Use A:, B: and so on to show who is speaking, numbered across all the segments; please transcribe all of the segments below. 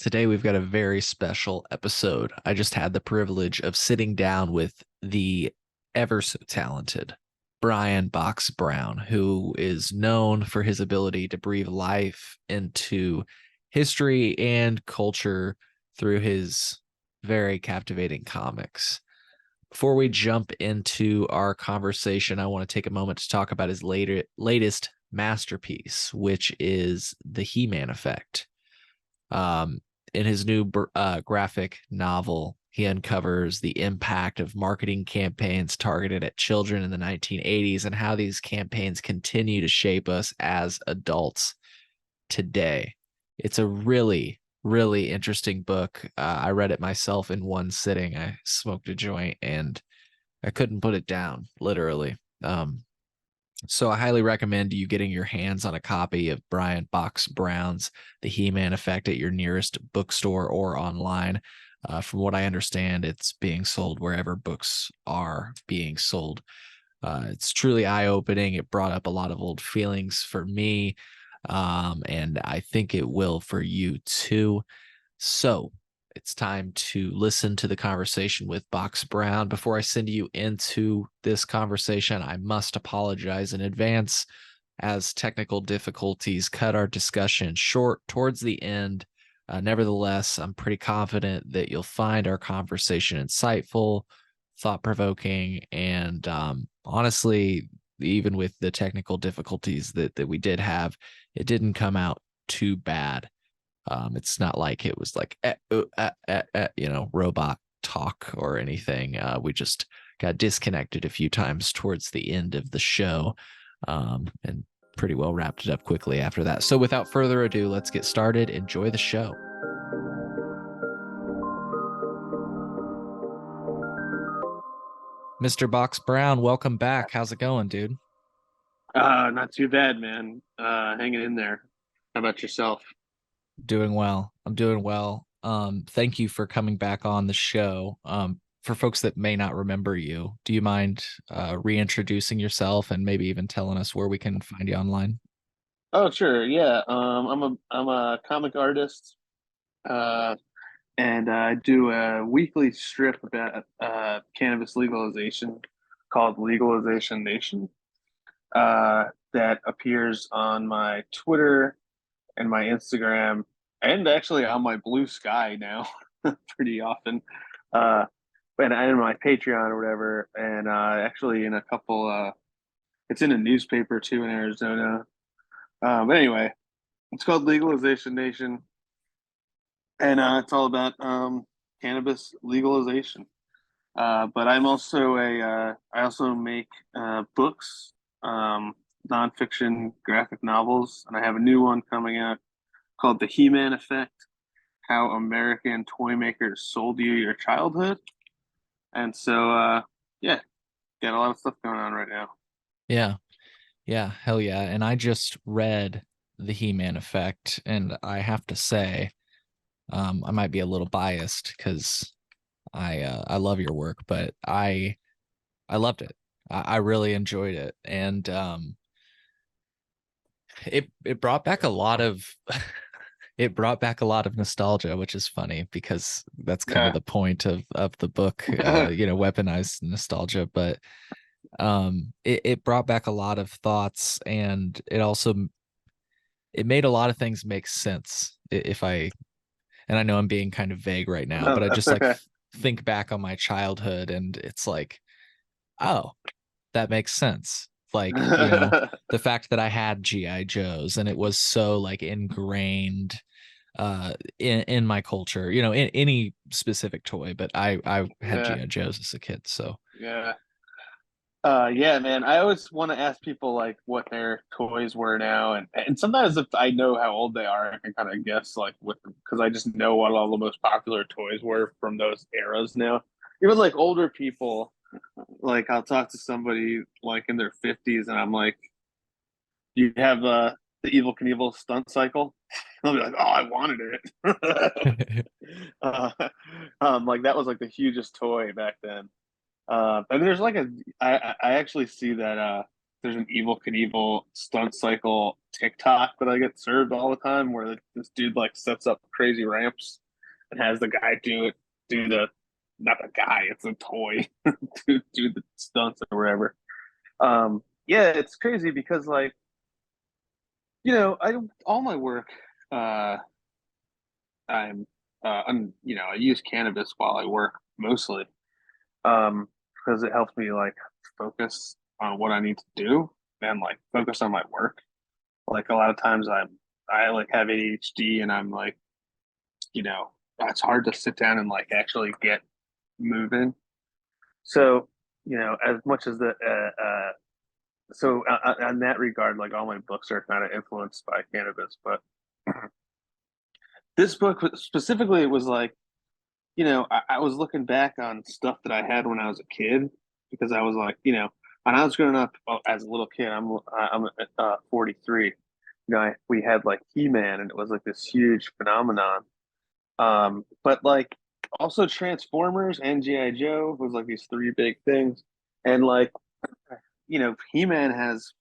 A: Today we've got a very special episode. I just had the privilege of sitting down with the ever so talented Brian Box Brown, who is known for his ability to breathe life into history and culture through his very captivating comics. Before we jump into our conversation, I want to take a moment to talk about his latest masterpiece, which is the He-Man Effect. Um, in his new graphic novel, he uncovers the impact of marketing campaigns targeted at children in the 1980s and how these campaigns continue to shape us as adults today. It's a really, really interesting book. I read it myself in one sitting. I smoked a joint and I couldn't put it down, literally. So I highly recommend you getting your hands on a copy of Brian Box Brown's The He-Man Effect at your nearest bookstore or online. From what I understand, it's being sold wherever books are being sold. It's truly eye-opening. It brought up a lot of old feelings for me, and I think it will for you too. So it's time to listen to the conversation with Box Brown. Before I send you into this conversation, I must apologize in advance as technical difficulties cut our discussion short towards the end. Nevertheless, I'm pretty confident that you'll find our conversation insightful, thought-provoking, and honestly, even with the technical difficulties that we did have, it didn't come out too bad. It's not like it was like robot talk or anything. We just got disconnected a few times towards the end of the show, and pretty well wrapped it up quickly after that. So without further ado, let's get started. Enjoy the show. Mr. Box Brown, welcome back. How's it going, dude?
B: Not too bad, man. Hanging in there. How about yourself?
A: Doing well. I'm doing well. Thank you for coming back on the show. For folks that may not remember you, do you mind reintroducing yourself and maybe even telling us where we can find you online?
B: Oh, sure. Yeah. I'm a comic artist. Uh, and I do a weekly strip about cannabis legalization called Legalization Nation. That appears on my Twitter and my Instagram, and actually on my Blue Sky now, pretty often. Uh, and my Patreon or whatever, and actually in a couple. It's in a newspaper too in Arizona. But anyway, it's called Legalization Nation, and it's all about cannabis legalization. But I also make books, nonfiction graphic novels, and I have a new one coming out called The He-Man Effect: How American Toy Makers Sold You Your Childhood. And so, yeah, got a lot of stuff going on right now.
A: Yeah, yeah, hell yeah. And I just read The He-Man Effect, and I have to say, I might be a little biased because I love your work, but I loved it. I really enjoyed it, and it brought back a lot of it brought back a lot of nostalgia, which is funny because that's kind of
B: Yeah.
A: the point of the book, weaponized nostalgia. But it brought back a lot of thoughts, and it made a lot of things make sense. If I and I know I'm being kind of vague right now, but
B: No,
A: I
B: that's
A: just like
B: okay.
A: think back on my childhood, and it's like, oh, that makes sense. Like, the fact that I had GI Joes and it was so like ingrained in my culture, in any specific toy, but I had
B: Yeah,
A: GI Joes as a kid. So
B: yeah. Yeah, man. I always want to ask people like what their toys were now, and sometimes if I know how old they are, I can kind of guess like what because I just know what all the most popular toys were from those eras now. Even like older people, like I'll talk to somebody like in their 50s, and I'm like, "You have the Evil Knievel stunt cycle?" They'll be like, "Oh, I wanted it." uh, like that was like the hugest toy back then. And there's like I actually see that there's an Evil Knievel stunt cycle TikTok that I get served all the time where this dude like sets up crazy ramps and has the guy do the not the guy, it's a toy do the stunts or whatever. Yeah, it's crazy because like, I all my work uh I'm I use cannabis while I work mostly. Because it helps me like focus on what I need to do and like focus on my work. Like a lot of times I like have ADHD and I'm like, it's hard to sit down and like actually get moving. So, as much as in that regard, like all my books are kind of influenced by cannabis, but this book specifically, it was like, I was looking back on stuff that I had when I was a kid because I was like, when I was growing up as a little kid, I'm 43. We had like He-Man, and it was like this huge phenomenon. But like also Transformers and GI Joe was like these three big things, and like He-Man has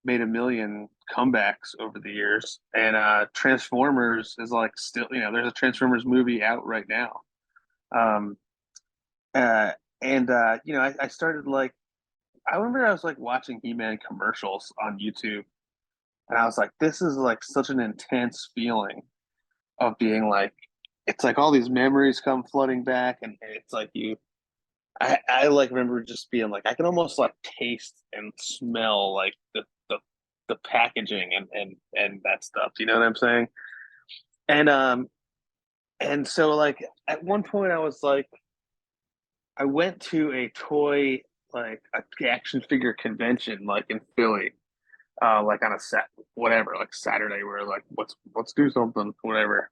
B: made a million comebacks over the years, and Transformers is like still, there's a Transformers movie out right now. Um, and I started like I remember I was like watching He-Man commercials on YouTube, and I was like, this is like such an intense feeling of being like, it's like all these memories come flooding back, and it's like I like remember just being like, I can almost like taste and smell like the packaging and that stuff. You know what I'm saying? And so like at one point I was like, I went to a toy like a action figure convention like in Philly, like on a set whatever like Saturday. We were like, let's do something whatever,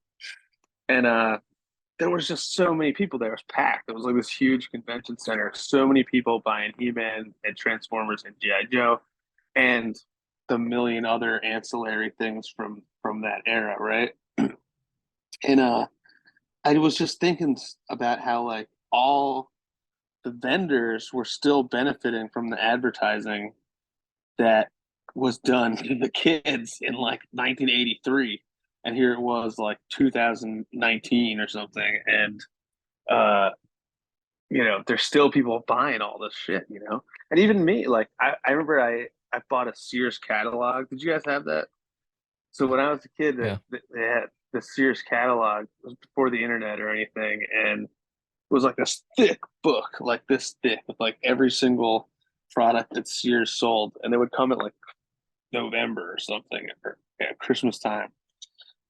B: and there was just so many people there. It was packed. It was like this huge convention center. So many people buying He-Man and Transformers and GI Joe, and the million other ancillary things from that era, right? And I was just thinking about how like all the vendors were still benefiting from the advertising that was done to the kids in like 1983, and here it was like 2019 or something, and uh there's still people buying all this shit, and even me, like I remember I bought a Sears catalog. Did you guys have that? So when I was a kid,
A: Yeah.
B: they had the Sears catalog. It was before the internet or anything, and it was like this thick book, like this thick, with like every single product that Sears sold, and they would come at like November or something, or Christmas time.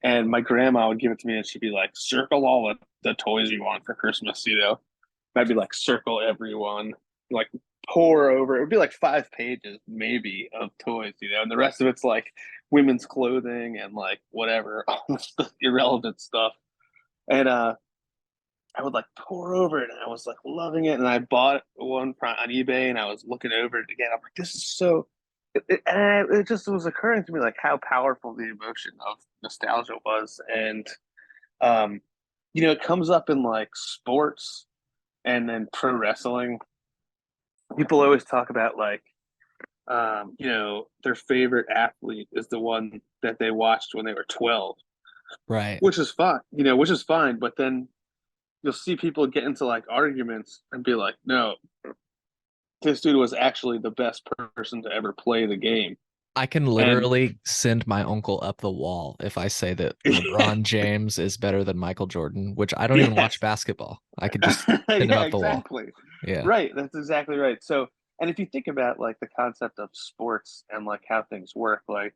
B: And my grandma would give it to me, and she'd be like, "Circle all the toys you want for Christmas," I'd be like, "Circle everyone," like pour over. It would be like 5 pages maybe of toys, and the rest of it's like women's clothing and like whatever, all this irrelevant stuff. And I would like pour over it, and I was like loving it. And I bought one on eBay, and I was looking over it again. I'm like, this is so. And it just was occurring to me like how powerful the emotion of nostalgia was, and um, it comes up in like sports and then pro wrestling. People always talk about like, their favorite athlete is the one that they watched when they were 12,
A: Right.
B: which is fine, which is fine. But then you'll see people get into like arguments and be like, no, this dude was actually the best person to ever play the game.
A: I can
B: And
A: literally send my uncle up the wall if I say that
B: yeah,
A: LeBron James is better than Michael Jordan, which I don't even watch
B: yes,
A: basketball. I could just send him
B: yeah,
A: up the wall.
B: exactly.
A: Yeah.
B: Right. That's exactly right. So, and if you think about like the concept of sports and like how things work, like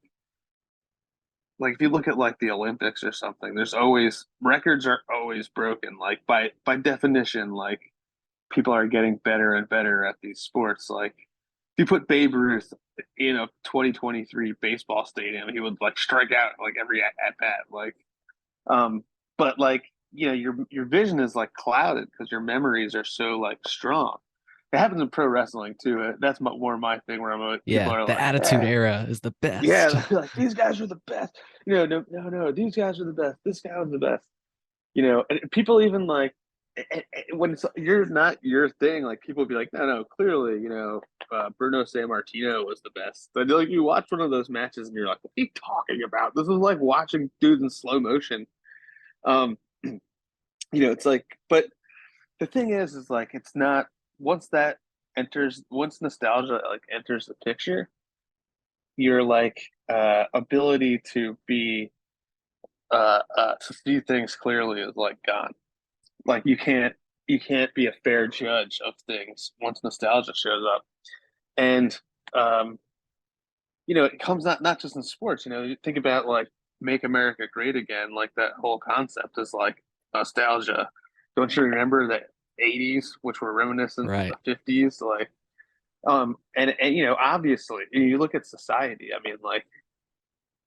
B: if you look at like the Olympics or something, there's always records are always broken. Like by definition, like people are getting better and better at these sports. Like if you put Babe Ruth in a 2023 baseball stadium, he would like strike out like every at bat. Like, um, but like your vision is like clouded because your memories are so like strong. It happens in pro wrestling too. That's more my thing where people
A: Yeah.
B: are
A: The
B: like,
A: Attitude Era is the best.
B: yeah, like these guys are the best. No, no, no, no. These guys are the best. This guy was the best. And people even like. when you're not your thing, like people be like, no, clearly, Bruno Sammartino was the best. But like you watch one of those matches and you're like, what are you talking about? This is like watching dudes in slow motion. Um, it's like, but the thing is like it's not once that once nostalgia like enters the picture, your like ability to see things clearly is like gone. Like you can't be a fair judge of things once nostalgia shows up. And um, it comes not just in sports. You think about like make America great again, like that whole concept is like nostalgia. Don't you remember the 80s, which were reminiscent of
A: Right.
B: the 50s? Like and obviously you look at society, I mean, like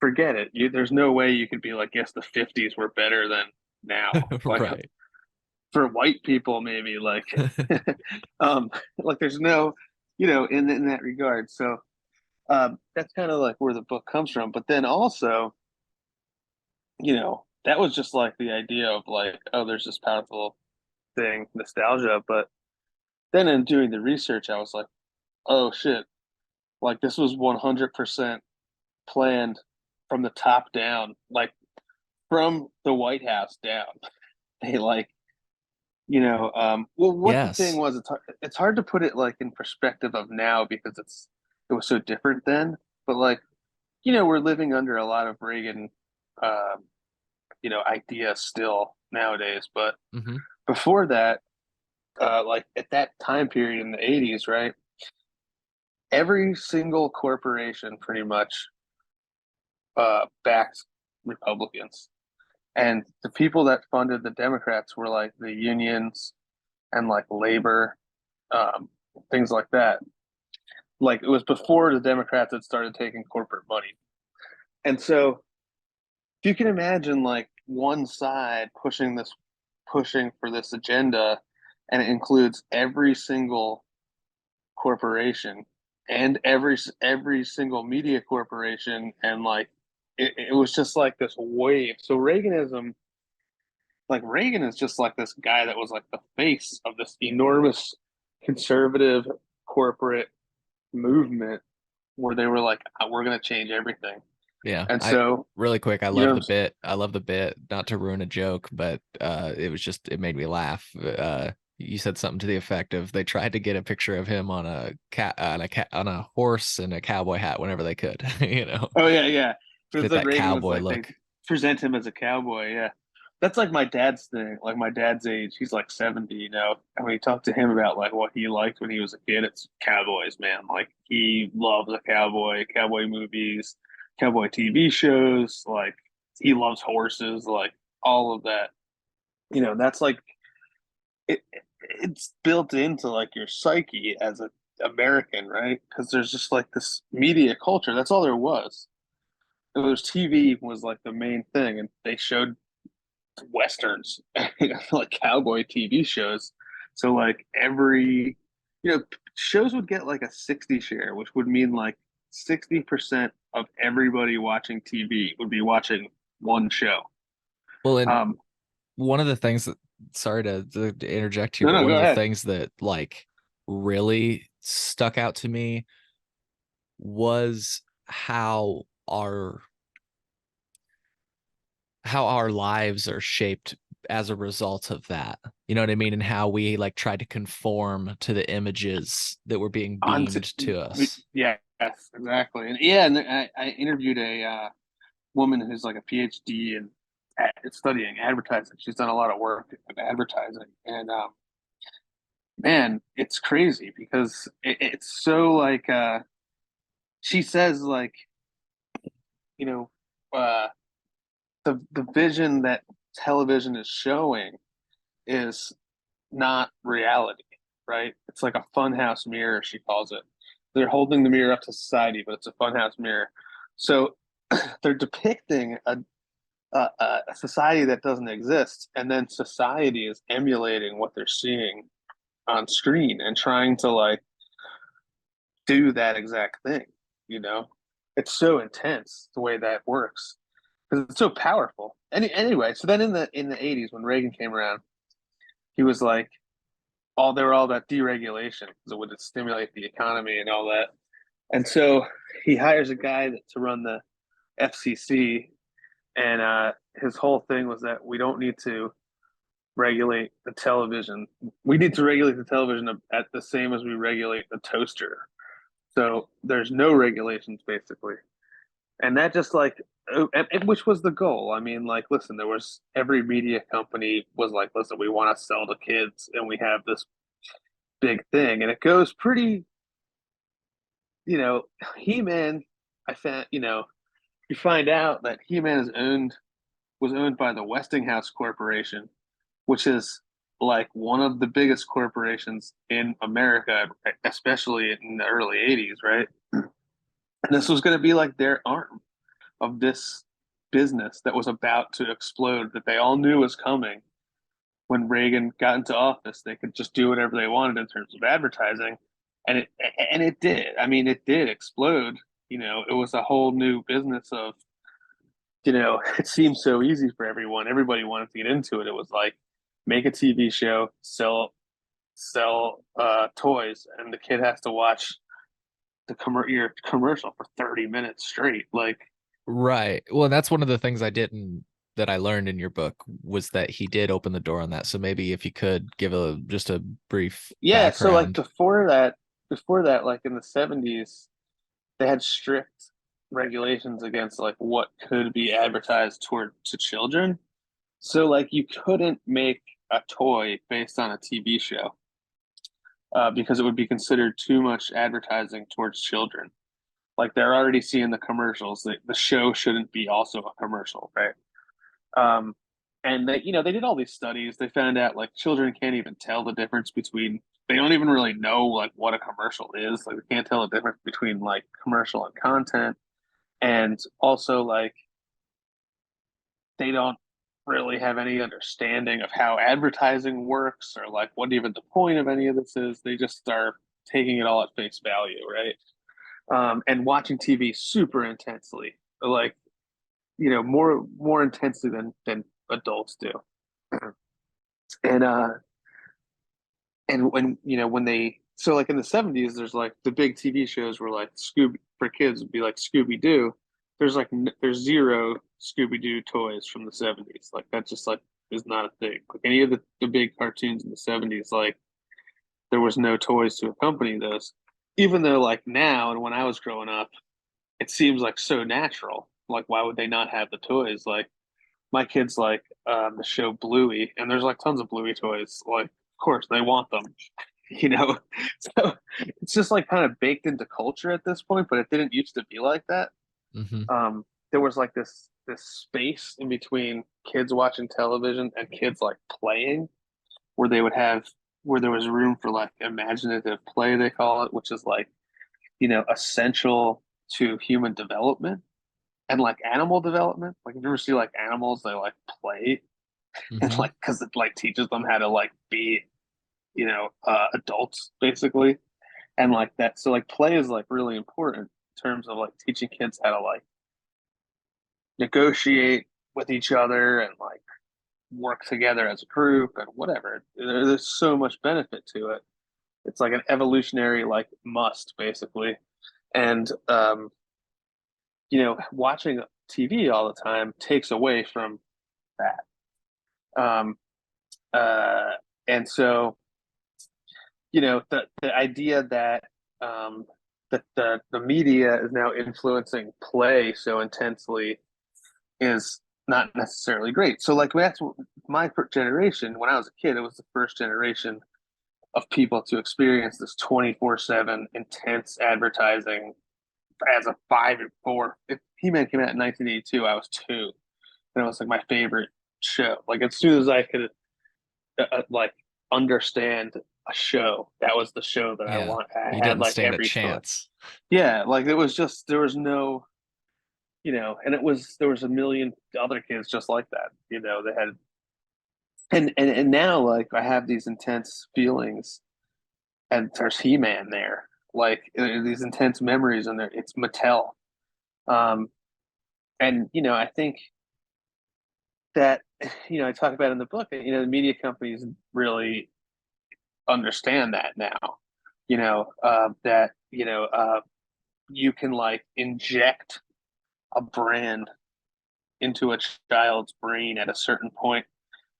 B: forget it. There's no way you could be like, yes, the 50s were better than now. Like
A: Right.
B: for white people, maybe um, like there's no, in that regard. So that's kind of like where the book comes from. But then also, that was just like the idea of like, oh, there's this powerful thing, nostalgia. But then in doing the research, I was like, oh shit, like this was 100% planned from the top down, like from the White House down. They like, well, what the thing
A: Yes.
B: was, it's hard to put it like in perspective of now because it was so different then. But like, we're living under a lot of Reagan, um, ideas still nowadays. But
A: Hmm.
B: before that, like at that time period in the 80s, right? Every single corporation pretty much backed Republicans. And the people that funded the Democrats were like the unions and like labor, um, things like that. Like it was before the Democrats had started taking corporate money. And so if you can imagine like one side pushing for this agenda, and it includes every single corporation and every single media corporation, and like it was just like this wave. So Reaganism, like Reagan is just like this guy that was like the face of this enormous conservative corporate movement where they were like, we're going to change everything.
A: Yeah.
B: And
A: I
B: so,
A: really quick, I
B: you
A: love
B: know,
A: the bit. I love the bit, not to ruin a joke, but it made me laugh. You said something to the effect of they tried to get a picture of him on a horse and a cowboy hat whenever they could,
B: oh yeah, yeah. Because
A: fit
B: then
A: that
B: Reagan was
A: cowboy
B: like, they
A: look.
B: present him as a cowboy. Yeah. That's like my dad's thing. Like my dad's age, he's like 70, And when you talk to him about like what he liked when he was a kid, it's cowboys, man. Like he loves a cowboy movies, cowboy TV shows. Like he loves horses, like all of that. That's like it's built into like your psyche as a American, right? Because there's just like this media culture. That's all there was. It was TV was like the main thing, and they showed westerns, like cowboy TV shows. So like shows would get like a 60 share, which would mean like 60% of everybody watching TV would be watching one show.
A: Well, and
B: Um,
A: one of the things that, sorry to interject here,
B: no,
A: but
B: no,
A: one
B: go
A: of the
B: ahead.
A: things that like really stuck out to me was how our lives are shaped as a result of that. You know what I mean? And how we like try to conform to the images that were being
B: On
A: beamed to us.
B: yeah, yes, exactly. And yeah, and I interviewed a woman who's like a PhD in studying advertising. She's done a lot of work with advertising, and man, it's crazy because it's so like she says like you know uh, the vision that television is showing is not reality, right? It's like a funhouse mirror, she calls it. They're holding the mirror up to society, but it's a funhouse mirror. So they're depicting a society that doesn't exist, and then society is emulating what they're seeing on screen and trying to like do that exact thing. You know, it's so intense the way that works because it's so powerful. Anyway, so then in the 80s when Reagan came around, he was like, all they were all about deregulation because it would stimulate the economy and all that. And so he hires a guy to run the FCC, and his whole thing was that we don't need to regulate the television. We need to regulate the television at the same as we regulate the toaster. So there's no regulations basically, and that just like, which was the goal. I mean, like, listen, there was every media company was like, listen, we want to sell to kids, and we have this big thing, and it goes pretty, you know, He-Man. I found, you find out that He-Man was owned by the Westinghouse Corporation, which is like one of the biggest corporations in America, especially in the early 80s, right? And this was going to be like their arm of this business that was about to explode, that they all knew was coming. When Reagan got into office, they could just do whatever they wanted in terms of advertising, and it did. I mean, it did explode. It was a whole new business of, it seemed so easy for everyone. Everybody wanted to get into it. It was like, make a TV show, sell toys, and the kid has to watch your commercial for 30 minutes straight. Like,
A: Right. Well, that's one of the things that I learned in your book was that he did open the door on that. So maybe if you could give just a brief
B: yeah. So like
A: background.
B: before that, like in the 70s, they had strict regulations against like what could be advertised toward to children. So like you couldn't make a toy based on a TV show, because it would be considered too much advertising towards children. Like they're already seeing the commercials. The show shouldn't be also a commercial, right? Um, and they did all these studies. They found out like children can't even tell the difference between. They don't even really know like what a commercial is. Like they can't tell the difference between like commercial and content, and also like they don't really have any understanding of how advertising works or like what even the point of any of this is. They just are taking it all at face value, right? And watching TV super intensely, like more intensely than adults do. And when they so like in the 70s, there's like the big TV shows were like Scooby for kids would be like Scooby Doo. There's zero Scooby Doo toys from the 70s. Like that just like is not a thing. Like any of the big cartoons in the 70s, like there was no toys to accompany those. Even though like now and when I was growing up, it seems like so natural. Like why would they not have the toys? Like my kids like the show Bluey, and there's like tons of Bluey toys. Like of course they want them, you know. So it's just like kind of baked into culture at this point, but it didn't used to be like that.
A: Hmm.
B: There was like this space in between kids watching television and kids like playing, where they would have where there was room for like imaginative play, they call it, which is like essential to human development and like animal development. Like if you ever see like animals, they like play and
A: Hmm.
B: like because it like teaches them how to like be adults basically, and like that. So like play is like really important in terms of like teaching kids how to like negotiate with each other and like work together as a group and whatever. There's so much benefit to it. It's like an evolutionary like must basically, and watching TV all the time takes away from that. Um, uh, and so the idea that the media is now influencing play so intensely is not necessarily great. So like that's my generation. When I was a kid, it was the first generation of people to experience this 24/7 intense advertising as a 5 or 4. If He-Man came out in 1982, I was 2, and it was like my favorite show. Like as soon as I could like understand a show, that was the show that I
A: Yeah.
B: want. I
A: You
B: had
A: didn't
B: like
A: stand a
B: every toy.
A: chance.
B: Yeah, like it was just there was no, and there was a million other kids just like that. They had and now like I have these intense feelings, and there's He-Man there, like these intense memories, and there it's Mattel. Um, and I think that I talk about in the book. The media companies really understand that now. That you can like inject a brand into a child's brain at a certain point,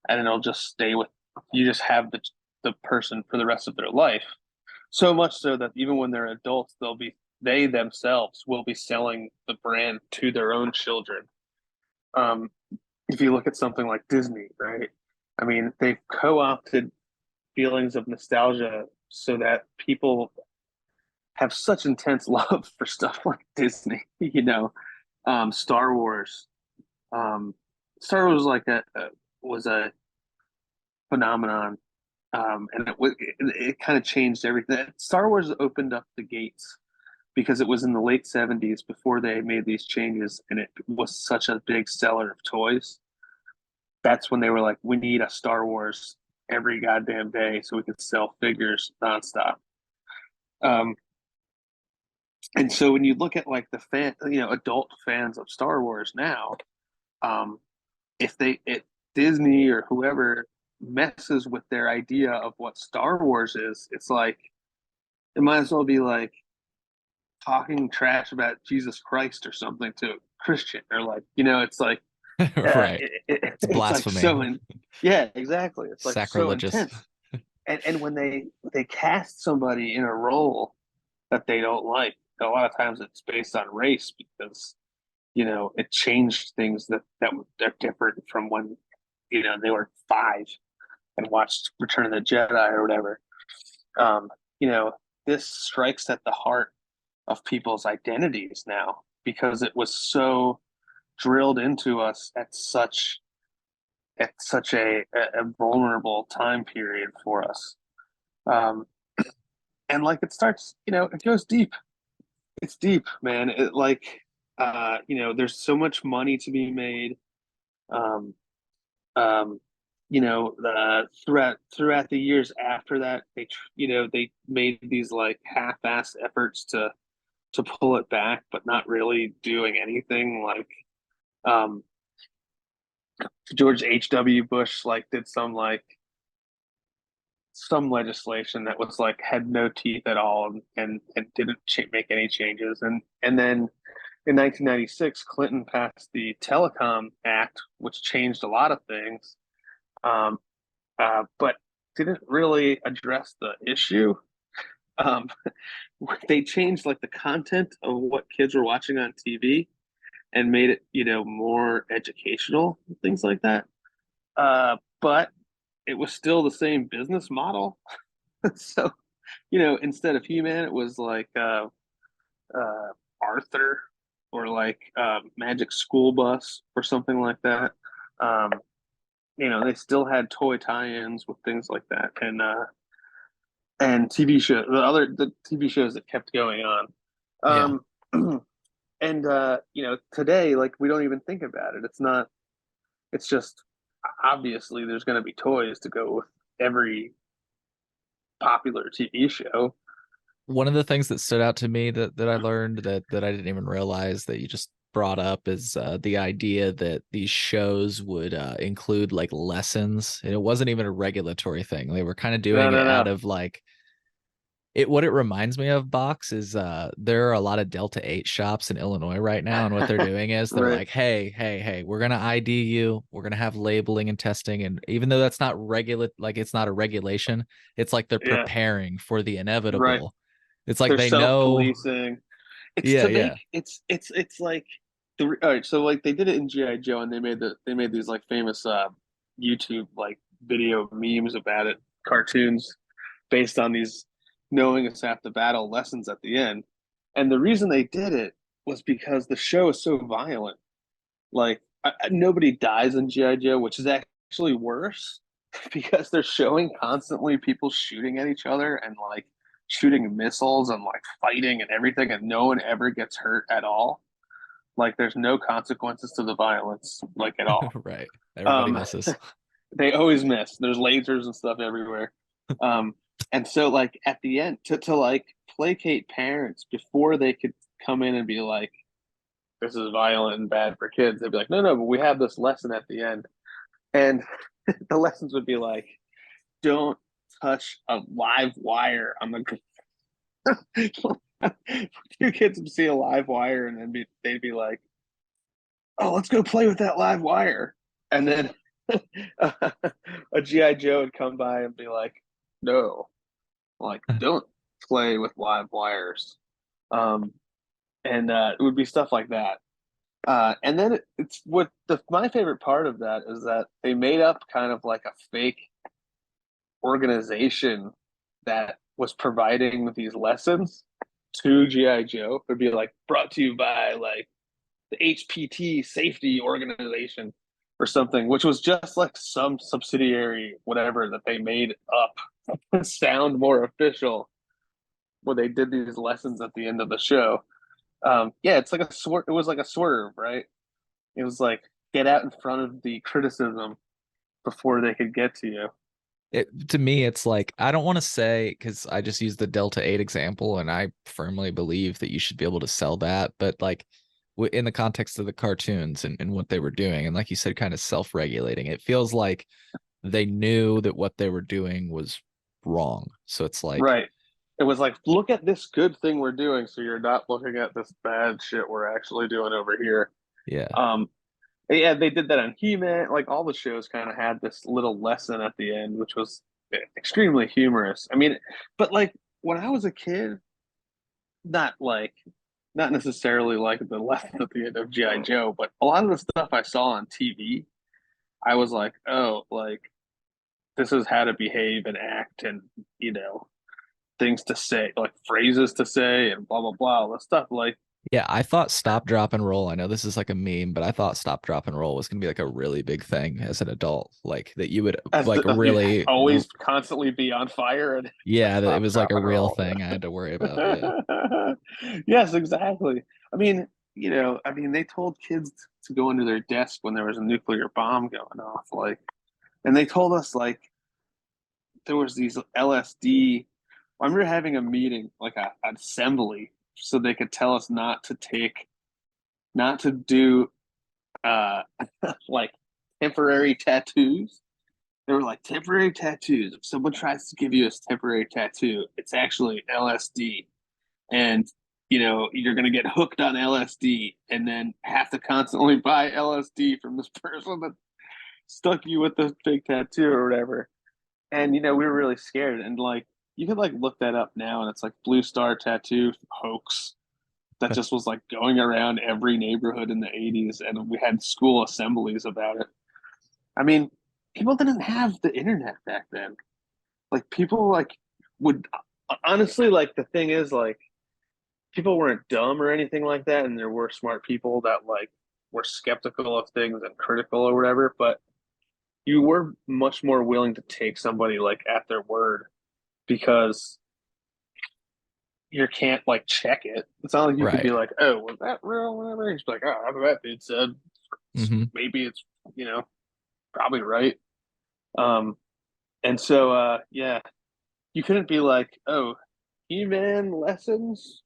B: and it'll just stay with you. Just have the person for the rest of their life. So much so that even when they're adults, they themselves will be selling the brand to their own children. Um, if you look at something like Disney, right? I mean, they've co-opted feelings of nostalgia so that people have such intense love for stuff like Disney. Star Wars. Um, Star Wars was a phenomenon, and it kind of changed everything. Star Wars opened up the gates because it was in the late '70s before they made these changes, and it was such a big seller of toys. That's when they were like, we need a Star Wars every goddamn day so we can sell figures nonstop. Um, and so when you look at like adult fans of Star Wars now, um, if Disney or whoever messes with their idea of what Star Wars is, it's like it might as well be like talking trash about Jesus Christ or something to a Christian, or like it's like
A: Right. It's
B: it's like
A: blasphemy.
B: yeah, exactly. It's like so
A: Sacrilegious.
B: intense. And when they cast somebody in a role that they don't like, a lot of times it's based on race because it changed things that are different from when they were 5 and watched Return of the Jedi or whatever. Um, you know, this strikes at the heart of people's identities now because it was so drilled into us at such a vulnerable time period for us. Um, and like it starts, it goes deep. It's deep, man. There's so much money to be made. Um, um, throughout the years after that, they made these like half-assed efforts to pull it back, but not really doing anything. Like um, George H.W. Bush like did some legislation that was like had no teeth at all and didn't make any changes, and then in 1996 Clinton passed the Telecom Act, which changed a lot of things, um, but didn't really address the issue. um, they changed like the content of what kids were watching on TV and made it more educational, things like that, but it was still the same business model. So instead of He-Man, it was like uh, Arthur or like Magic School Bus or something like that. Um, they still had toy tie-ins with things like that, and TV show the TV shows that kept going on.
A: Yeah.
B: And today, like, we don't even think about it. It's not. It's just obviously there's going to be toys to go with every popular TV show.
A: One of the things that stood out to me that I learned that I didn't even realize that you just brought up is the idea that these shows would include like lessons. And it wasn't even a regulatory thing. They were kind of
B: No,
A: doing
B: no,
A: it out
B: no.
A: of like it. What it reminds me of, Box, is there are a lot of Delta 8 shops in Illinois right now, and what they're doing is they're
B: Right.
A: like, hey, we're gonna ID you, we're gonna have labeling and testing, and even though that's not like it's not a regulation, it's like they're
B: Yeah.
A: preparing for the
B: Right.
A: inevitable. It's like
B: They're
A: they know.
B: self-policing. It's
A: Yeah,
B: to
A: yeah.
B: make it's like all right. So like they did it in GI Joe, and they made these like famous YouTube like video memes about it, cartoons based on these knowing us half the battle lessons at the end. And the reason they did it was because the show is so violent. Like nobody dies in GI Joe, which is actually worse because they're showing constantly people shooting at each other and like shooting missiles and like fighting and everything, and no one ever gets hurt at all. Like there's no consequences to the violence, like at all.
A: Right. Everybody
B: Um,
A: misses.
B: they always miss. There's lasers and stuff everywhere. Um, and so like at the end to like placate parents before they could come in and be like, this is violent and bad for kids. They'd be like, no, but we have this lesson at the end. And the lessons would be like, don't touch a live wire on the two kids would see a live wire and then they'd be like, oh, let's go play with that live wire. And then a GI Joe would come by and be like, no, like don't play with live wires. um and it would be stuff like that. And then it's what my favorite part of that is that they made up kind of like a fake organization that was providing these lessons to GI Joe. It would be like brought to you by like the HPT Safety Organization or something, which was just like some subsidiary whatever that they made up to sound more official when they did these lessons at the end of the show. Yeah, it's like a swerve. It was like a swerve, right? It was like get out in front of the criticism before they could get to you.
A: To me, it's like, I don't want to say, because I just used the Delta 8 example, and I firmly believe that you should be able to sell that. But like in the context of the cartoons and what they were doing, and like you said, kind of self-regulating, it feels like they knew that what they were doing was wrong. So it's like,
B: Right. It was like, look at this good thing we're doing, so you're not looking at this bad shit we're actually doing over here.
A: yeah,
B: Um, yeah, they did that on He-Man. Like all the shows kind of had this little lesson at the end, which was extremely humorous. I mean, but like when I was a kid, not like not necessarily like the lesson at the end of GI Joe, but a lot of the stuff I saw on TV, I was like, oh, like this is how to behave and act, and you know things to say, like phrases to say, and blah blah blah, all this stuff. Like
A: yeah. I thought stop, drop, and roll. I know this is like a meme, but I thought stop, drop, and roll was gonna be like a really big thing as an adult, like that you would
B: as
A: like
B: you
A: really,
B: always constantly be on fire and
A: yeah, that it
B: stop,
A: was like
B: drop,
A: a
B: and
A: real
B: roll.
A: thing I had to worry about. Yeah.
B: Yes, exactly. I mean, I mean, they told kids to go under their desk when there was a nuclear bomb going off, like, and they told us like there was these LSD. I remember having a meeting, like an assembly, so they could tell us not to do uh like temporary tattoos. They were like temporary tattoos. If someone tries to give you a temporary tattoo, it's actually LSD, and you're gonna get hooked on LSD, and then have to constantly buy LSD from this person that stuck you with this big tattoo or whatever. And we were really scared, and like you could like look that up now, and it's like Blue Star Tattoo hoax that just was like going around every neighborhood in the 80s, and we had school assemblies about it. I mean, people didn't have the internet back then. Like people like would honestly, like the thing is like people weren't dumb or anything like that, and there were smart people that like were skeptical of things and critical or whatever, but you were much more willing to take somebody like at their word because you can't like check it. It's not like you could be
A: Right.
B: like, oh, was that real? Whatever. It's like, oh, after that dude said
A: Hmm.
B: maybe it's probably right. Um, and so yeah, you couldn't be like, oh, He-Man lessons,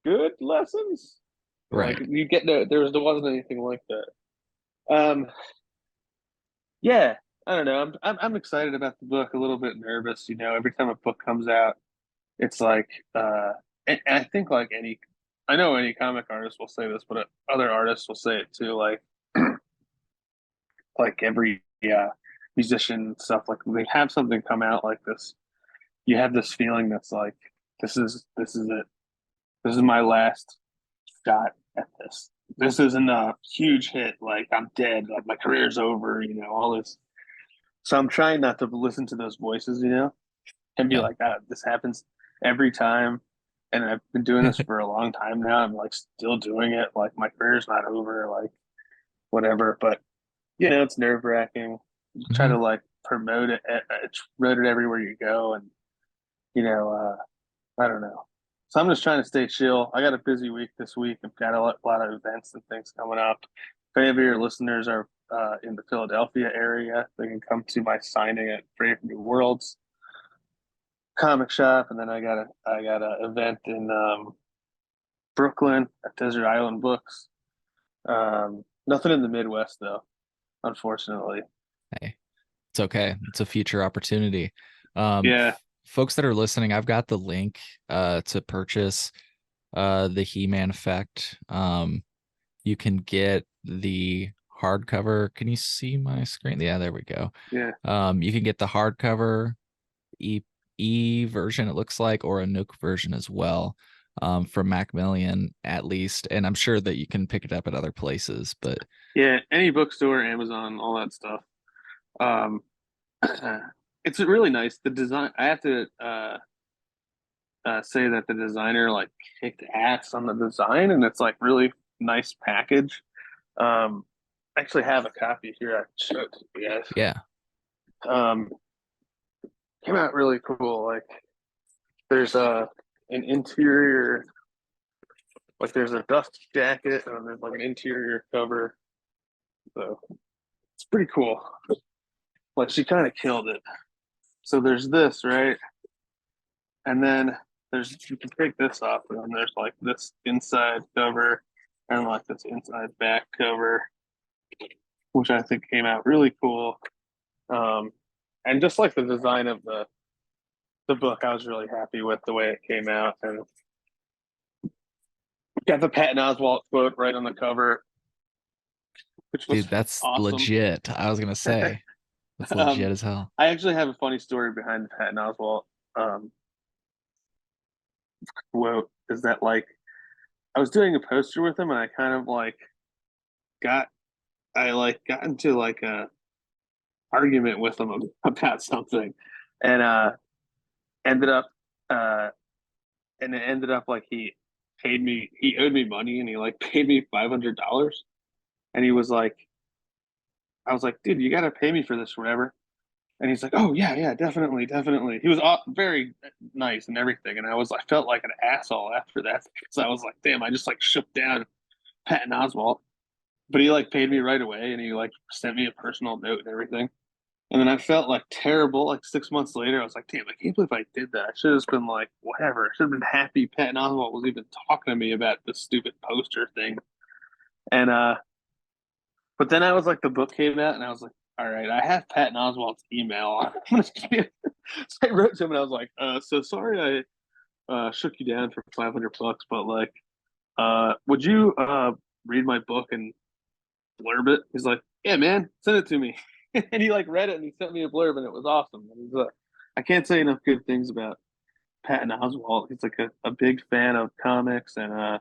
B: good lessons. Like
A: Right.
B: you get no, there wasn't anything like that. Um, yeah, I don't know. I'm excited about the book. A little bit nervous, Every time a book comes out, it's like, and I think like I know any comic artist will say this, but other artists will say it too. Like every musician and stuff, like when they have something come out like this, you have this feeling that's like, this is it. This is my last shot at this. This isn't a huge hit. Like I'm dead. Like my career's over. All this. So I'm trying not to listen to those voices. And be
A: Yeah.
B: like, this happens every time. And I've been doing this for a long time now. I'm like still doing it. Like my career's not over. Like whatever. But it's nerve wracking. You try
A: Hmm.
B: to like promote it everywhere you go, and you know, I don't know. So I'm just trying to stay chill. I got a busy week this week. I've got a lot of events and things coming up. If any of your listeners are in the Philadelphia area, they can come to my signing at Brave New Worlds comic shop, and then I got a event in Brooklyn at Desert Island Books. Nothing in the Midwest though, unfortunately.
A: Hey, it's okay. It's a future opportunity.
B: Yeah,
A: Folks that are listening, I've got the link to purchase the He-Man Effect. You can get the hardcover. Can you see my screen? Yeah, there we go.
B: yeah,
A: You can get the hardcover E version, it looks like, or a Nook version as well, from Macmillan at least. And I'm sure that you can pick it up at other places. But
B: yeah. Any bookstore, Amazon, all that stuff. Um, it's really nice. The design. I have to say that the designer like kicked ass on the design, and it's like really nice package. I actually have a copy here. I can show it to you guys.
A: yeah,
B: Um, Came out really cool. Like there's an interior, like there's a dust jacket, and there's like an interior cover. So it's pretty cool. Like she kind of killed it. So there's this, right? And then there's you can take this off, and then there's like this inside cover and like this inside back cover, which I think came out really cool. Um, and just like the design of the book, I was really happy with the way it came out, and got the Patton Oswalt quote right on the cover, which was
A: dude, that's
B: awesome.
A: legit. I was gonna say that's
B: um,
A: legit as hell.
B: I actually have a funny story behind the Patton Oswalt um, quote. Is that like I was doing a poster with him, and I kind of like got got into like a argument with him about something, and ended up uh and it ended up like he owed me money, and he like paid me $500, and he was like, I was like, dude, you got to pay me for this, whatever. And he's like, oh yeah, yeah, definitely, definitely. He was very nice and everything, and I felt like an asshole after that because I was like, damn, I just like shook down Patton Oswalt, but he like paid me right away, and he like sent me a personal note and everything. And then I felt like terrible. Like 6 months later, I was like, damn, I can't believe I did that. I should have just been like, whatever. I should have been happy Patton Oswalt was even talking to me about this stupid poster thing. And but then I was like, the book came out, and I was like, all right, I have Patton Oswalt's email. So I wrote to him, and I was like, so sorry I shook you down for $500, but like, would you read my book and blurb it? He's like, yeah, man, send it to me. And he like read it, and he sent me a blurb, and it was awesome. And I can't say enough good things about Patton Oswalt. He's like a big fan of comics, and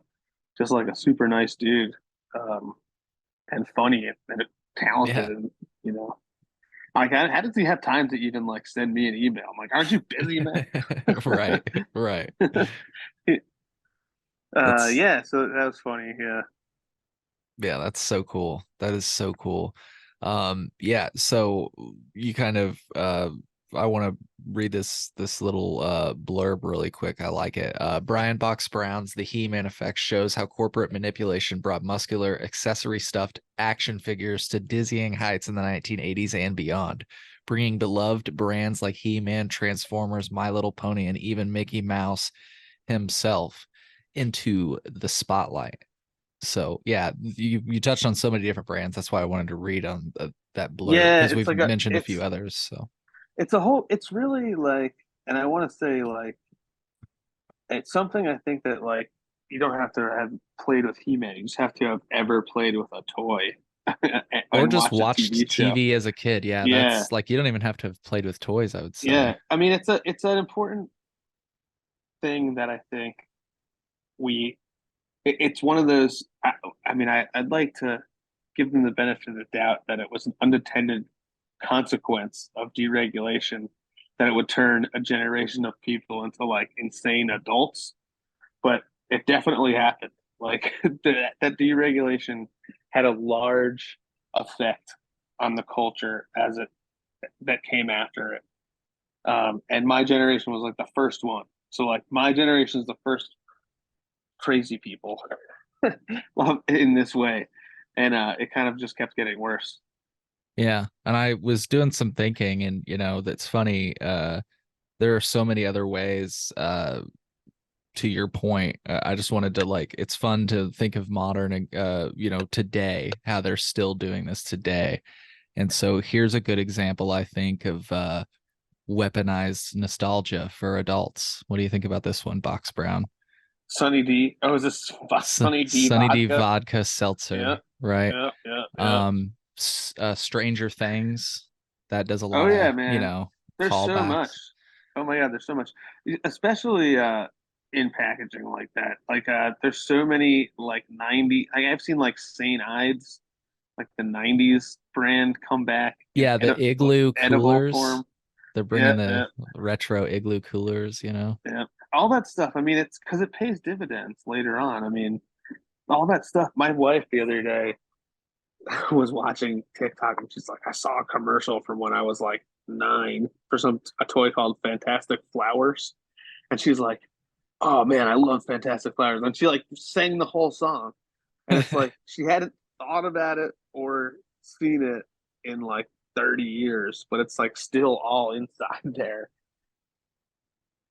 B: just like a super nice dude, um, and funny and talented,
A: Yeah,
B: and you know, like how does he have time to even like send me an email? I'm like, aren't you busy, man?
A: right, right. That's
B: Yeah, so that was funny. Yeah,
A: Yeah, that's so cool. That is so cool. Yeah, so you kind of I want to read this little blurb really quick. I like it. Brian Box Brown's The He-Man Effect shows how corporate manipulation brought muscular, accessory stuffed action figures to dizzying heights in the 1980s and beyond, bringing beloved brands like He-Man, Transformers, My Little Pony, and even Mickey Mouse himself into the spotlight. So yeah, you touched on so many different brands. That's why I wanted to read on that blurb
B: yeah,
A: because we've mentioned a few others. So
B: it's a whole. It's really like, and I want to say like it's something I think that like you don't have to have played with He-Man. You just have to have ever played with a toy
A: or
B: and
A: just
B: watched a
A: watched
B: TV show.
A: TV as a kid. Yeah,
B: Yeah,
A: that's like you don't even have to have played with toys, I would
B: yeah.
A: say.
B: I mean, it's an important thing that I think we. It's one of those. I mean, I'd like to give them the benefit of the doubt that it was an unintended consequence of deregulation, that it would turn a generation of people into like insane adults, but it definitely happened. Like that deregulation had a large effect on the culture as it that came after it. And my generation was like the first one. So like my generation is the first crazy people in this way, and it kind of just kept getting worse.
A: Yeah, and I was doing some thinking, and that's funny. There are so many other ways. To your point, I just wanted to like. It's fun to think of modern, today, how they're still doing this today. And so here's a good example, I think, of weaponized nostalgia for adults. What do you think about this one, Box Brown?
B: Sunny D. Oh, is this Sunny D
A: Sunny D
B: vodka?
A: vodka
B: Yeah,
A: seltzer, right?
B: yeah, yeah, yeah.
A: Stranger Things, that does a
B: Oh
A: lot of,
B: yeah, man. There's so much.
A: callbacks.
B: Oh my God, there's so much. Especially in packaging like that. Like there's so many like 90 I've seen like St. Ides, like the 90s brand come back in
A: Yeah, the igloo
B: edible
A: coolers.
B: form.
A: They're
B: Yeah,
A: bringing the
B: yeah,
A: retro igloo coolers.
B: yeah. All that stuff. I mean, it's because it pays dividends later on. I mean, all that stuff. My wife the other day was watching TikTok and she's like, I saw a commercial from when I was like 9 for a toy called Fantastic Flowers. And she's like, oh man, I love Fantastic Flowers. And she like sang the whole song. And it's like she hadn't thought about it or seen it in like 30 years, but it's like still all inside there.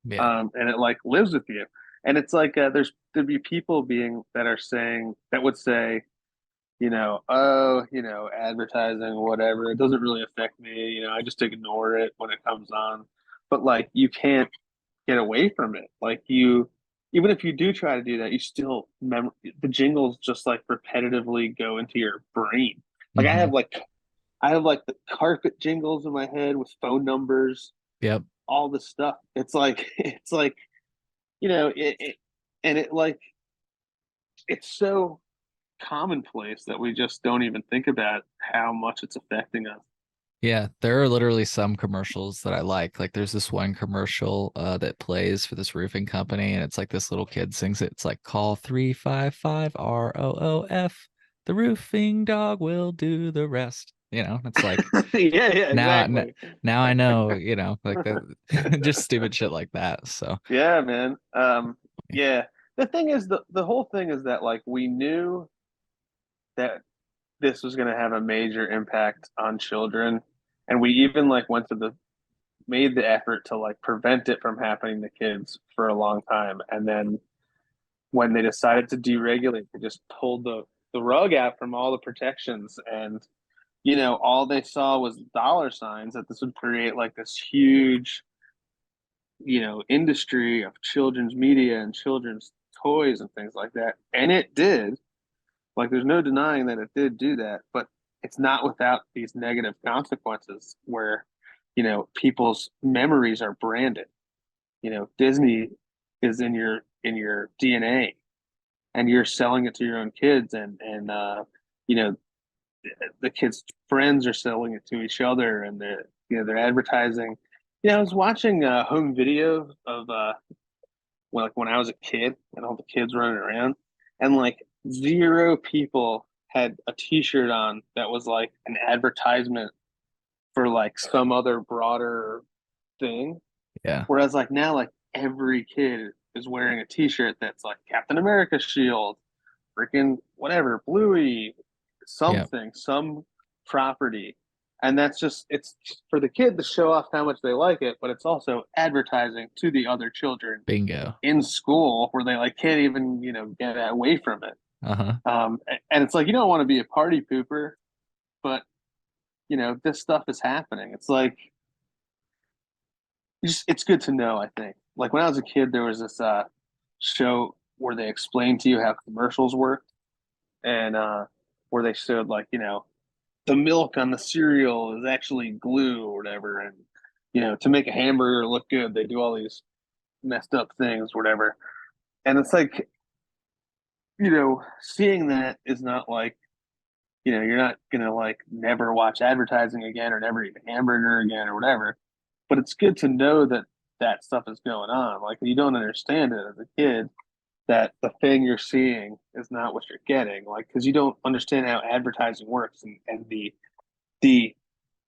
A: Yeah.
B: And it like lives with you. And it's like there'd be people being that are saying that would say, oh, advertising, whatever, it doesn't really affect me. I just ignore it when it comes on. But like you can't get away from it. Like even if you do try to do that, you still the jingles just like repetitively go into your brain. Like
A: Hmm.
B: I have like the carpet jingles in my head with phone numbers,
A: Yep.
B: all this stuff. It's like it's like it and it like it's so commonplace that we just don't even think about how much it's affecting us.
A: Yeah, there are literally some commercials that I like. Like there's this one commercial that plays for this roofing company, and it's like this little kid sings it. It's like call 355 ROOF. The roofing dog will do the rest. It's like
B: Yeah, yeah,
A: now
B: exactly.
A: now I know, like the just stupid shit like that. So
B: Yeah, man. Yeah. The thing is, the whole thing is that like we knew that this was going to have a major impact on children, and we even like went to the made the effort to like prevent it from happening to kids for a long time, and then when they decided to deregulate, they just pulled the rug out from all the protections, and all they saw was dollar signs that this would create like this huge industry of children's media and children's toys and things like that. And it did. Like, there's no denying that it did do that, but it's not without these negative consequences where, people's memories are branded. Disney is in your DNA, and you're selling it to your own kids, and you know, the kids' friends are selling it to each other, and they're advertising. Yeah, I was watching a home video of when I was a kid and all the kids running around, and like zero people had a T-shirt on that was like an advertisement for like some other broader thing.
A: yeah,
B: Whereas like now, like every kid is wearing a T-shirt that's like Captain America shield, freaking whatever, Bluey,
A: yeah,
B: something, some property. And that's just it's for the kid to show off how much they like it, but it's also advertising to the other children
A: bingo.
B: in school where they like can't even, get away from it.
A: Uh-huh.
B: And it's like you don't want to be a party pooper, but this stuff is happening. It's like it's good to know, I think. Like when I was a kid, there was this show where they explained to you how commercials work, and where they showed like the milk on the cereal is actually glue or whatever, and to make a hamburger look good, they do all these messed up things, whatever. And it's like seeing that is not like you're not gonna like never watch advertising again or never eat a hamburger again or whatever. But it's good to know that that stuff is going on. Like you don't understand it as a kid that the thing you're seeing is not what you're getting. Like because you don't understand how advertising works and the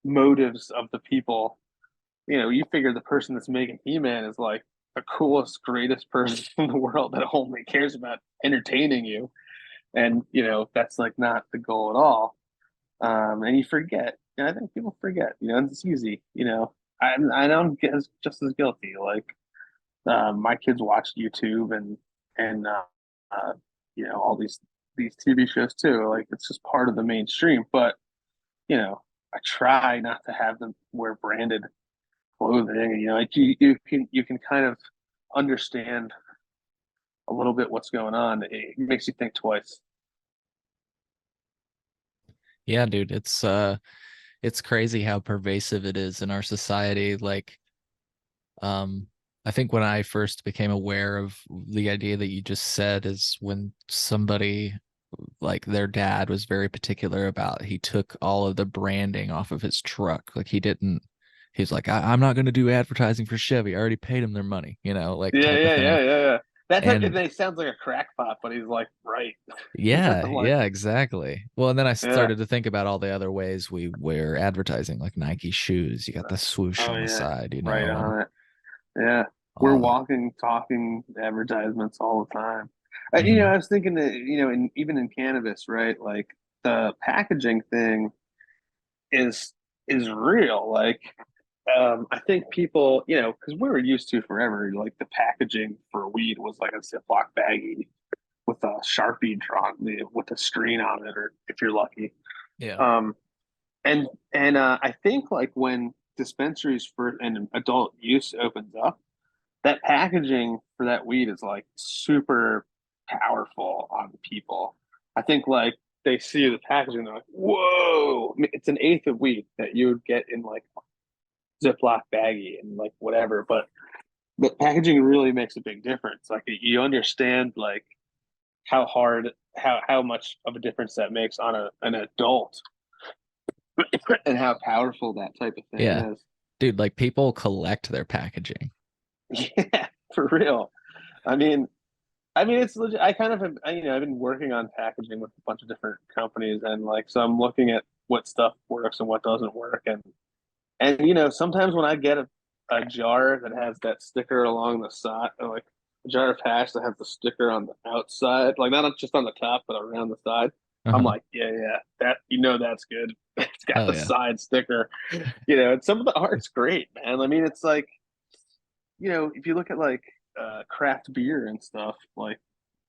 B: motives of the people. You figure the person that's making He-Man is like the coolest, greatest person in the world that only cares about entertaining you. And that's like not the goal at all. And you forget. And I think people forget. It's easy. I don't get just as guilty. Like my kids watch YouTube and uh, all these TV shows too. Like it's just part of the mainstream. But I try not to have them wear branded clothing. You know, like you can kind of understand a little bit what's going on. It makes you think twice.
A: Yeah, dude, it's crazy how pervasive it is in our society. Like, um, I think when I first became aware of the idea that you just said is when somebody like their dad was very particular about he took all of the branding off of his truck. Like he didn't he's like, I'm not gonna do advertising for Chevy. I already paid him their money, like
B: Yeah,
A: type of
B: yeah,
A: thing.
B: yeah, yeah, yeah. That type of
A: And
B: thing sounds like a crackpot, but he's like, right.
A: yeah,
B: Like,
A: yeah, exactly. Well, and then I
B: yeah.
A: started to think about all the other ways we wear advertising, like Nike shoes. You got the swoosh
B: Oh
A: on the
B: yeah.
A: side,
B: Right
A: and
B: on it. Yeah. We're
A: all that.
B: walking, talking advertisements all the time.
A: Hmm.
B: I was thinking that, even in cannabis, right? Like the packaging thing is is real. Like, I think people, because we were used to forever, like the packaging for weed was like a Ziploc baggie with a Sharpie drawn with a screen on it, or if you're lucky.
A: Yeah.
B: Um, and I think like when dispensaries for and adult use opens up, that packaging for that weed is like super powerful on people. I think like they see the packaging, they're like, "Whoa!" I mean, it's an eighth of weed that you would get in like Ziploc baggie and like whatever, but packaging really makes a big difference. Like you understand like how much of a difference that makes on an adult and how powerful that type of thing
A: Yeah.
B: is.
A: Dude, like people collect their packaging.
B: Yeah, for real. I mean, it's legit. I kind of have, I've been working on packaging with a bunch of different companies, and like, so I'm looking at what stuff works and what doesn't work, and sometimes when I get a jar that has that sticker along the side, or like a jar of hash that has the sticker on the outside, like not just on the top but around the side, I'm
A: Uh-huh.
B: like, yeah, yeah, that that's good. It's got
A: Hell
B: the
A: yeah.
B: side sticker, and some of the art's great, man. I mean, it's like, if you look at like craft beer and stuff, like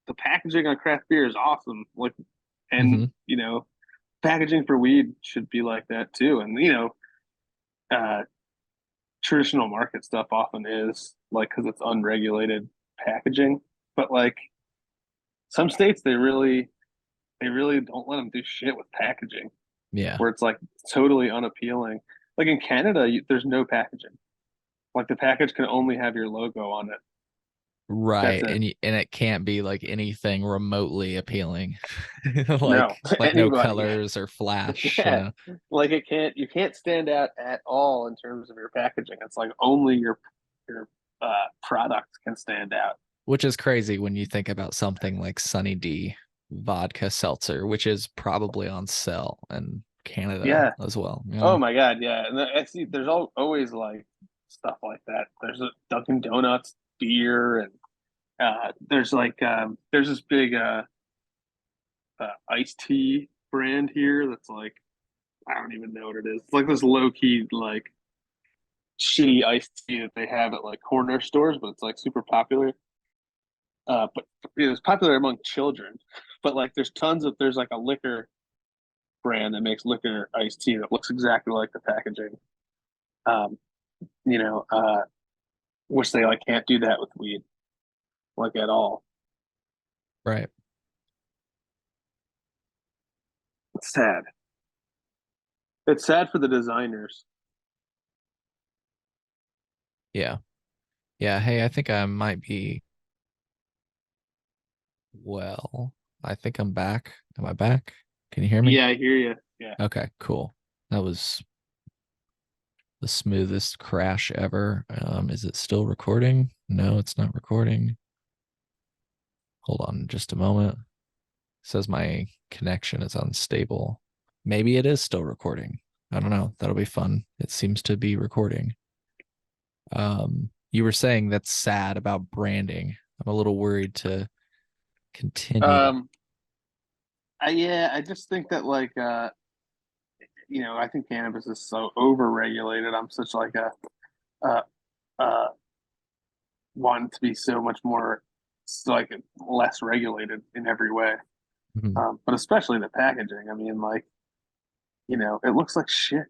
B: the packaging on craft beer is awesome. Like, and
A: Hmm.
B: packaging for weed should be like that too. And uh, traditional market stuff often is like because it's unregulated packaging. But like some states, they really don't let them do shit with packaging,
A: Yeah.
B: where it's like totally unappealing. Like in Canada, there's no packaging. Like the package can only have your logo on it. That's
A: Right.
B: it.
A: And it can't be like anything remotely appealing.
B: No,
A: Like no
B: anybody.
A: colors or flash,
B: Yeah, like you can't stand out at all in terms of your packaging. It's like only your product can stand out.
A: which is crazy when you think about something like Sunny D vodka seltzer, which is probably on sale in Canada
B: Yeah.
A: as well.
B: Oh my God. Yeah. And I see. There's always like stuff like that. There's a Dunkin' Donuts beer, and there's this big iced tea brand here that's like, I don't even know what it is. It's like this low key like shitty iced tea that they have at like corner stores, but it's like super popular. But it was popular among children. But like, there's like a liquor brand that makes liquor iced tea that looks exactly like the packaging. Um, you know, which they like can't do that with weed, like at all.
A: Right.
B: It's sad. It's sad for the designers.
A: Yeah. Yeah. Hey, I think I might be well. I think I'm back. Am I back? Can you hear me?
B: Yeah, I hear you. Yeah.
A: Okay, cool. That was the smoothest crash ever. Is it still recording? No, it's not recording. Hold on just a moment. It says my connection is unstable. Maybe it is still recording. I don't know. That'll be fun. It seems to be recording. You were saying that's sad about branding. I'm a little worried to continue.
B: Um, I just think that like I think cannabis is so overregulated. I'm such like a uh uh want to be so much more like less regulated in every way.
A: Mhm.
B: But especially the packaging. I mean, like it looks like shit.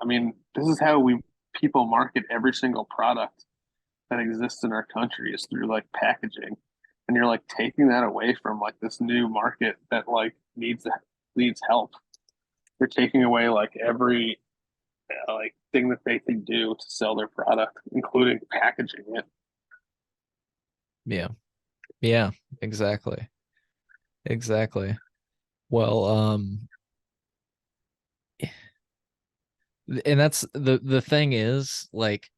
B: I mean, this is how we people market every single product that exists in our country is through like packaging. And you're like taking that away from like this new market that like needs help. You're taking away like every like thing that they can do to sell their product, including packaging it.
A: Yeah. Yeah, exactly. Exactly. Well, and that's the thing is like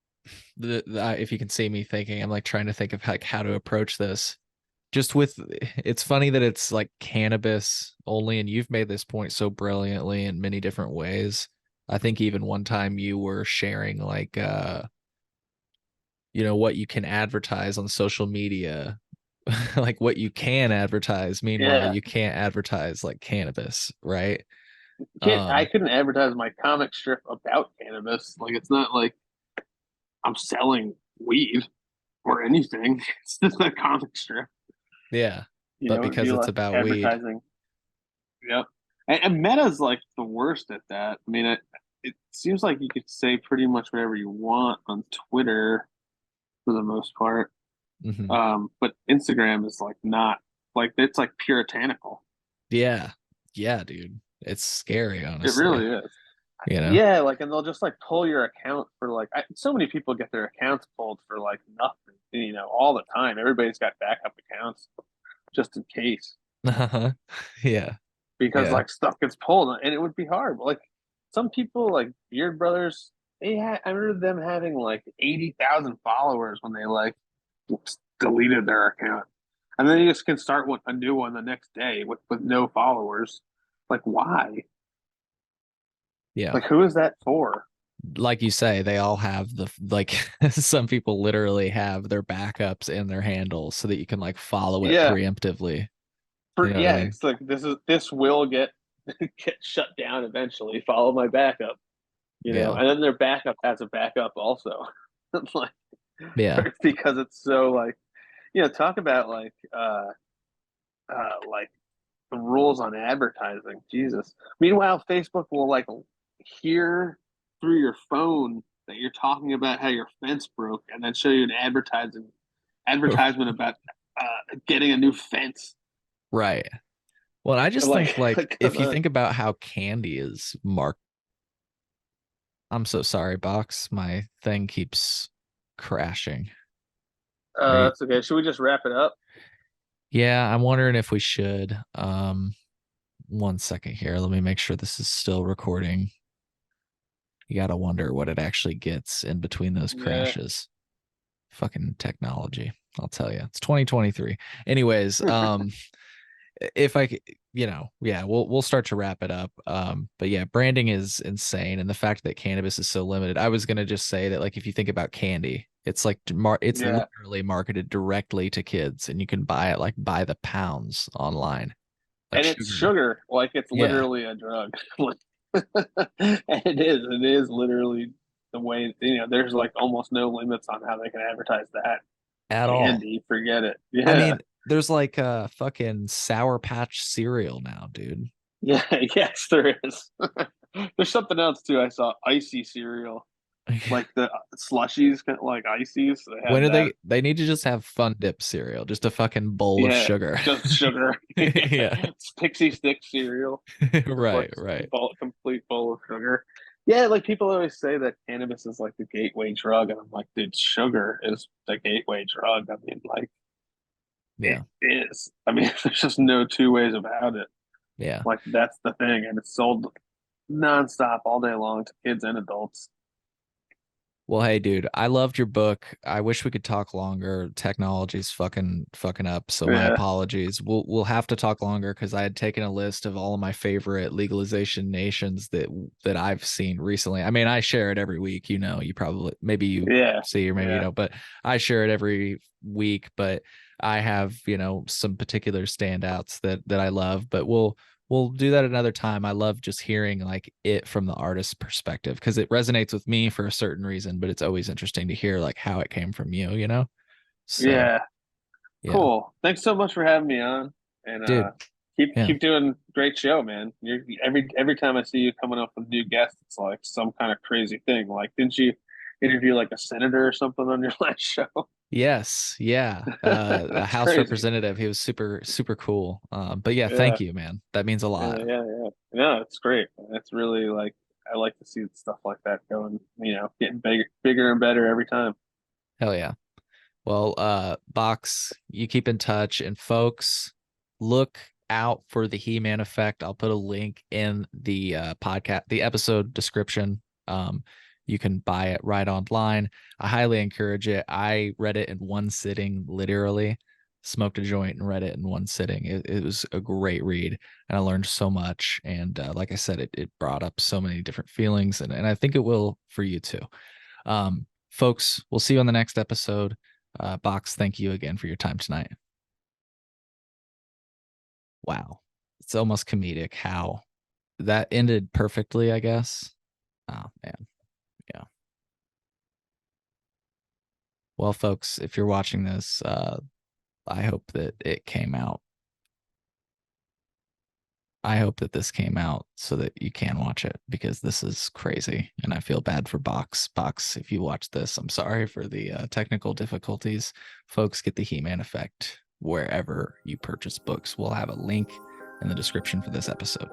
A: if you can see me thinking, I'm like trying to think of like how to approach this. Just with it's funny that it's like cannabis only, and you've made this point so brilliantly in many different ways. I think even one time you were sharing like what you can advertise on social media, like what you can advertise. Meanwhile,
B: Yeah,
A: you can't advertise like cannabis, right?
B: I
A: Um,
B: couldn't advertise my comic strip about cannabis. Like it's not like I'm selling weed or anything. It's just a comic strip.
A: yeah, but
B: It'd be
A: because it's
B: like
A: about weed.
B: advertising. Yep. And Meta's like the worst at that. I mean, it seems like you could say pretty much whatever you want on Twitter for the most part.
A: Hmm.
B: But Instagram is like not like it's like puritanical.
A: Yeah, yeah, dude, it's scary,
B: It
A: honestly.
B: really is.
A: You know?
B: Yeah, like, and they'll just like pull your account for like, so many people get their accounts pulled for like nothing, all the time. Everybody's got backup accounts just in case
A: Uh-huh. Yeah,
B: because
A: yeah.
B: like stuff gets pulled and it would be hard. But like some people, like Beard Brothers, I remember them having like 80,000 followers when they like deleted their account. And then you just can start a new one the next day with no followers. Like, why?
A: Yeah.
B: Like, who is that for?
A: Like you say, they all have the like some people literally have their backups in their handles so that you can like follow it
B: Yeah,
A: preemptively. You know what I
B: yeah,
A: mean?
B: it's like this will get get shut down eventually. Follow my backup,
A: Yeah.
B: and then their backup has a backup also. Like
A: Yeah.
B: because it's so like talk about like the rules on advertising. Jesus. Meanwhile, Facebook will like hear through your phone that you're talking about how your fence broke, and then show you an advertisement about getting a new fence.
A: Right. Well, I just
B: Like,
A: think like
B: like
A: if you think about how candy is marked, I'm so sorry, Box. My thing keeps crashing. Are you
B: that's okay. Should we just wrap it up?
A: Yeah, I'm wondering if we should. One second here. Let me make sure this is still recording. You gotta wonder what it actually gets in between those
B: Yeah.
A: crashes. Fucking technology. I'll tell you. It's 2023. Anyways, if I yeah, we'll start to wrap it up. But yeah, branding is insane, and the fact that cannabis is so limited. I was gonna just say that like if you think about candy, it's like it's
B: Yeah.
A: literally marketed directly to kids, and you can buy it like by the pounds online, like
B: And it's
A: sugar.
B: sugar. Like it's
A: Yeah,
B: literally a drug. And it is literally the way, there's like almost no limits on how they can advertise that.
A: at all.
B: Candy, forget it.
A: I
B: Yeah.
A: mean, there's like a fucking Sour Patch cereal now, dude.
B: Yeah, yes, there is. There's something else too. I saw icy cereal, like the slushies, like ices. They
A: When
B: have
A: are
B: that.
A: they need to just have Fun Dip cereal, just a fucking bowl of
B: Yeah,
A: sugar.
B: just sugar. Yeah.
A: Yeah.
B: It's pixie stick cereal. Just like
A: Right, right.
B: complete bowl of sugar. Yeah, like people always say that cannabis is like the gateway drug, and I'm like, dude, sugar is the gateway drug. I mean, like it
A: Yeah.
B: is. I mean, there's just no two ways about it.
A: Yeah.
B: Like that's the thing, and it's sold nonstop all day long to kids and adults.
A: Well, hey, dude, I loved your book. I wish we could talk longer. Technology's fucking up, so my
B: Yeah,
A: apologies. We'll have to talk longer because I had taken a list of all of my favorite legalization nations that I've seen recently. I mean, I share it every week. You probably maybe you
B: yeah,
A: see or maybe you
B: yeah,
A: don't, but I share it every week. But I have some particular standouts that I love. But we'll do that another time. I love just hearing like it from the artist's perspective because it resonates with me for a certain reason, but it's always interesting to hear like how it came from you. So
B: yeah.
A: yeah,
B: Cool. Thanks so much for having me on. And
A: dude, Yeah.
B: keep doing great show, man. You're every time I see you coming up with new guests, it's like some kind of crazy thing. Like, didn't you interview like a senator or something on your last show?
A: Yes. Yeah. A
B: That's
A: House
B: crazy.
A: representative. He was super, super cool. But yeah,
B: Yeah,
A: thank you, man. That means a lot.
B: yeah. No, it's great. It's really like I like to see stuff like that going. Getting bigger and better every time.
A: Hell yeah. Well, Box, you keep in touch, and folks, look out for the He-Man Effect. I'll put a link in the podcast, the episode description. You can buy it right online. I highly encourage it. I read it in one sitting, literally smoked a joint and read it in one sitting. It was a great read, and I learned so much. And like I said, it brought up so many different feelings, and I think it will for you too. Folks, we'll see you on the next episode. Box, thank you again for your time tonight. Wow. It's almost comedic how that ended perfectly, I guess. Oh, man. Yeah. Well, folks, if you're watching this, I hope that it came out. I hope that this came out so that you can watch it, because this is crazy and I feel bad for Box. Box, if you watch this, I'm sorry for the technical difficulties. Folks, get the He-Man Effect wherever you purchase books. We'll have a link in the description for this episode.